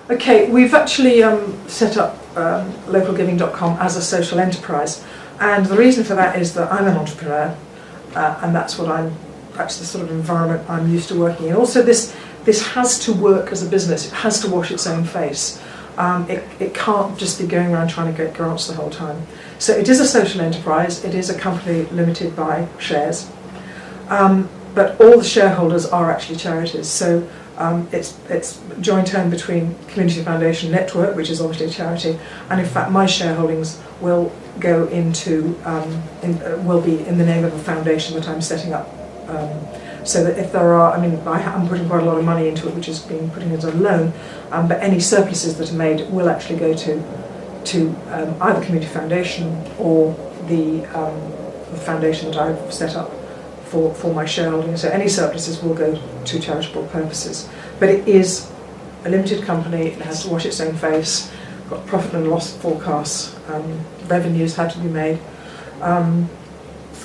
Okay, we've actually set up localgiving.com as a social enterprise, and the reason for that is that I'm an entrepreneur, and that's the sort of environment I'm used to working in. Also, this has to work as a business. It has to wash its own face. It can't just be going around trying to get grants the whole time. So it is a social enterprise. It is a company limited by shares, but all the shareholders are actually charities. So it's joint owned between Community Foundation Network, which is obviously a charity, and in fact my shareholdings will go into will be in the name of a foundation that I'm setting up. So that if there are, I'm putting quite a lot of money into it, which is being put in as a loan, but any surpluses that are made will actually go to either Community Foundation or the foundation that I've set up for my shareholding. So any surpluses will go to charitable purposes. But it is a limited company, it has to wash its own face, got profit and loss forecasts, revenues have to be made.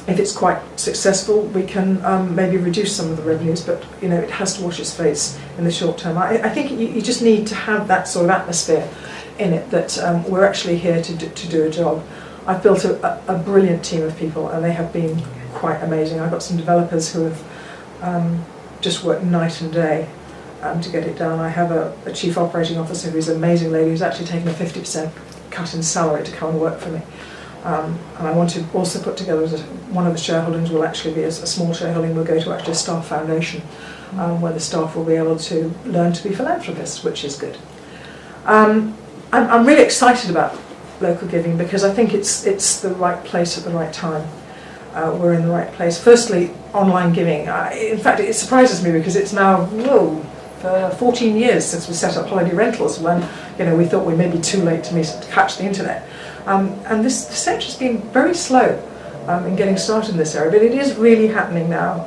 If it's quite successful, we can maybe reduce some of the revenues, but it has to wash its face in the short term. I think you just need to have that sort of atmosphere in it, that we're actually here to do a job. I've built a brilliant team of people, and they have been quite amazing. I've got some developers who have just worked night and day to get it done. I have a chief operating officer who's an amazing lady who's actually taken a 50% cut in salary to come and work for me. And I want to also put together, one of the shareholdings will actually be a small shareholding, will go to actually a staff foundation, where the staff will be able to learn to be philanthropists, which is good. I'm really excited about local giving because I think it's the right place at the right time. We're in the right place. Firstly, online giving. In fact, it surprises me because it's now 14 years since we set up holiday rentals, when we thought we may be too late to catch the internet. And this sector has been very slow in getting started in this area, but it is really happening now.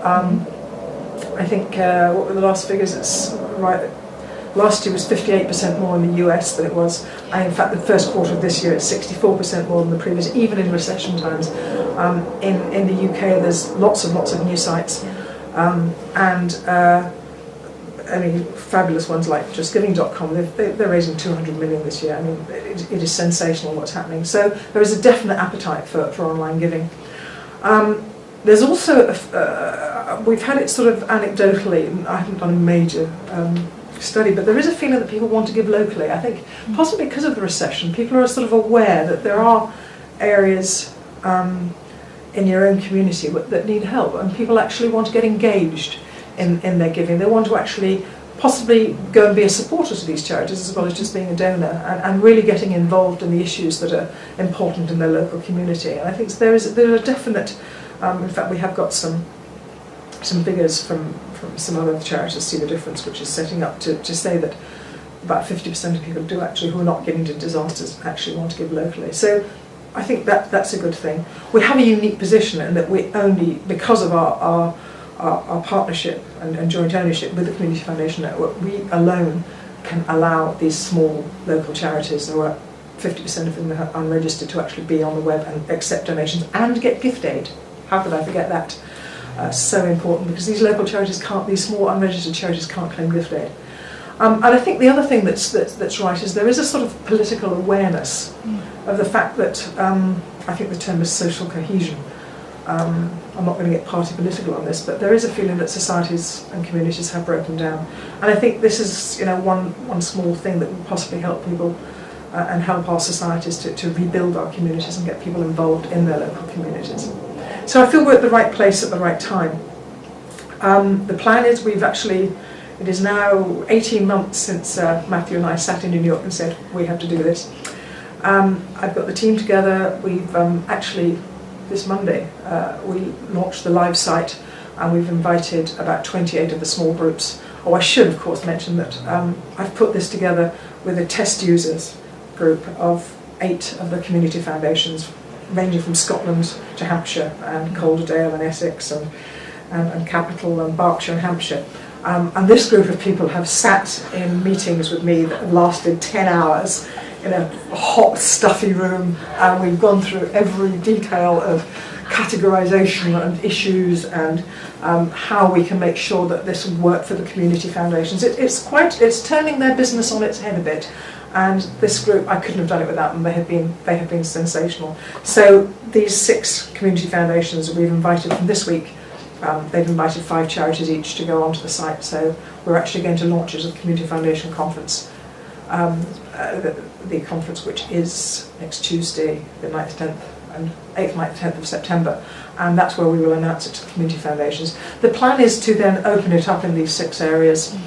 I think, what were the last figures? It's right. Last year was 58% more in the US than it was. In fact, the first quarter of this year, it's 64% more than the previous, even in recession times. In the UK, there's lots of new sites, fabulous ones like justgiving.com. They're raising 200 million this year. It is sensational what's happening. So there is a definite appetite for online giving. There's also, we've had it sort of anecdotally, I haven't done a major study, but there is a feeling that people want to give locally. I think possibly because of the recession, people are sort of aware that there are areas in your own community that need help, and people actually want to get engaged in their giving. They want to actually possibly go and be a supporter to these charities as well as just being a donor, and really getting involved in the issues that are important in their local community. And I think there is a definite, in fact we have got some figures from some other charities, See the Difference, which is setting up to say that about 50% of people who are not getting to disasters actually want to give locally. So I think that's a good thing. We have a unique position in that we only, because of our partnership and joint ownership with the Community Foundation Network, we alone can allow these small local charities, who are 50% of them are unregistered, to actually be on the web and accept donations and get gift aid. How could I forget that? So important, because these local charities these small unregistered charities can't claim gift aid. And I think the other thing that's right is there is a sort of political awareness of the fact that, I think the term is social cohesion. I'm not going to get party political on this, but there is a feeling that societies and communities have broken down. And I think this is one small thing that will possibly help people and help our societies to rebuild our communities and get people involved in their local communities. So I feel we're at the right place at the right time. The plan is it is now 18 months since Matthew and I sat in New York and said, we have to do this. I've got the team together. We've actually, this Monday, we launched the live site, and we've invited about 28 of the small groups. Oh, I should, of course, mention that I've put this together with a test users group of 8 of the community foundations, ranging from Scotland to Hampshire, and Calderdale and Essex, and Capital and Berkshire and Hampshire. And this group of people have sat in meetings with me that have lasted 10 hours in a hot, stuffy room, and we've gone through every detail of categorisation and issues and how we can make sure that this will work for the community foundations. It's turning their business on its head a bit. And this group, I couldn't have done it without them. They have been sensational. So these 6 community foundations we've invited from this week, they've invited 5 charities each to go onto the site. So we're actually going to launch it as a community foundation conference. The conference, which is next Tuesday, the 9th, 10th, and 8th, 9th, 10th of September, and that's where we will announce it to the community foundations. The plan is to then open it up in these 6 areas,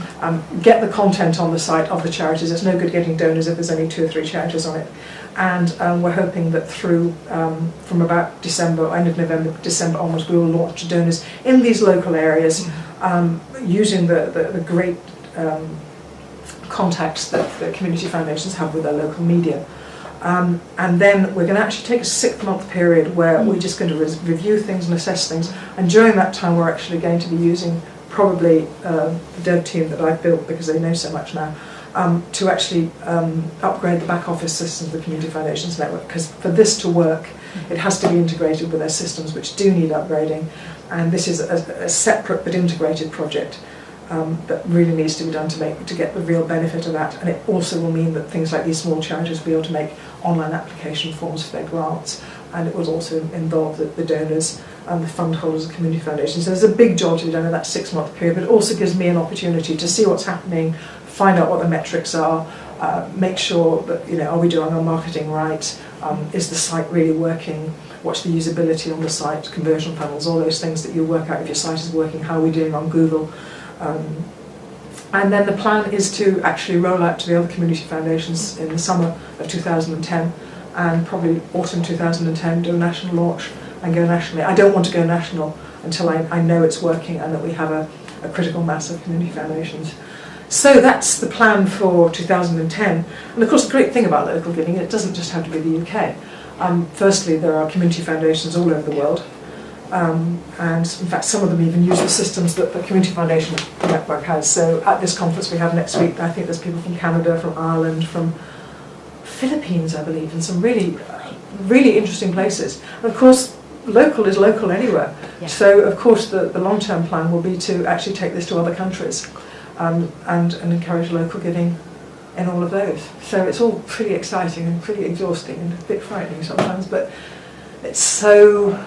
get the content on the site of the charities. It's no good getting donors if there's only 2 or 3 charities on it, and we're hoping that through from about December, end of November, December onwards, we will launch to donors in these local areas, using the great contacts that the community foundations have with their local media. And then we're going to actually take a 6-month period where we're just going to review things and assess things, and during that time we're actually going to be using probably the dev team that I've built, because they know so much now, to actually upgrade the back office systems of the Community Foundations Network, because for this to work it has to be integrated with their systems, which do need upgrading, and this is a separate but integrated project. That really needs to be done to get the real benefit of that, and it also will mean that things like these small charities will be able to make online application forms for their grants, and it will also involve the donors and the fund holders of community foundations. So there's a big job to be done in that 6-month period, but it also gives me an opportunity to see what's happening, find out what the metrics are, make sure that, are we doing our marketing right, is the site really working, what's the usability on the site, conversion funnels, all those things that you work out if your site is working, how are we doing on Google. And then the plan is to actually roll out to the other community foundations in the summer of 2010, and probably autumn 2010 do a national launch and go nationally. I don't want to go national until I know it's working and that we have a critical mass of community foundations. So that's the plan for 2010. And of course the great thing about local giving, it doesn't just have to be the UK. Firstly, there are community foundations all over the world. And in fact some of them even use the systems that the Community Foundation Network has. So at this conference we have next week, I think there's people from Canada, from Ireland, from Philippines I believe, and some really interesting places. And of course local is local anywhere. Yeah. So of course the long-term plan will be to actually take this to other countries, and encourage local giving in all of those. So it's all pretty exciting and pretty exhausting and a bit frightening sometimes, but it's so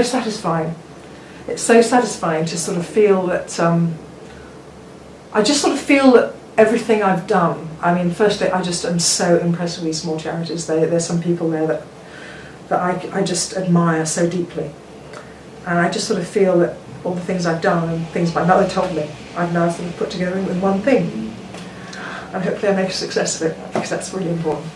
satisfying. It's so satisfying to sort of feel that, I just sort of feel that everything I've done, I mean, firstly, I just am so impressed with these small charities. There's some people there that I just admire so deeply. And I just sort of feel that all the things I've done and things my mother told me, I've now sort of put together in one thing. And hopefully I make a success of it, because that's really important.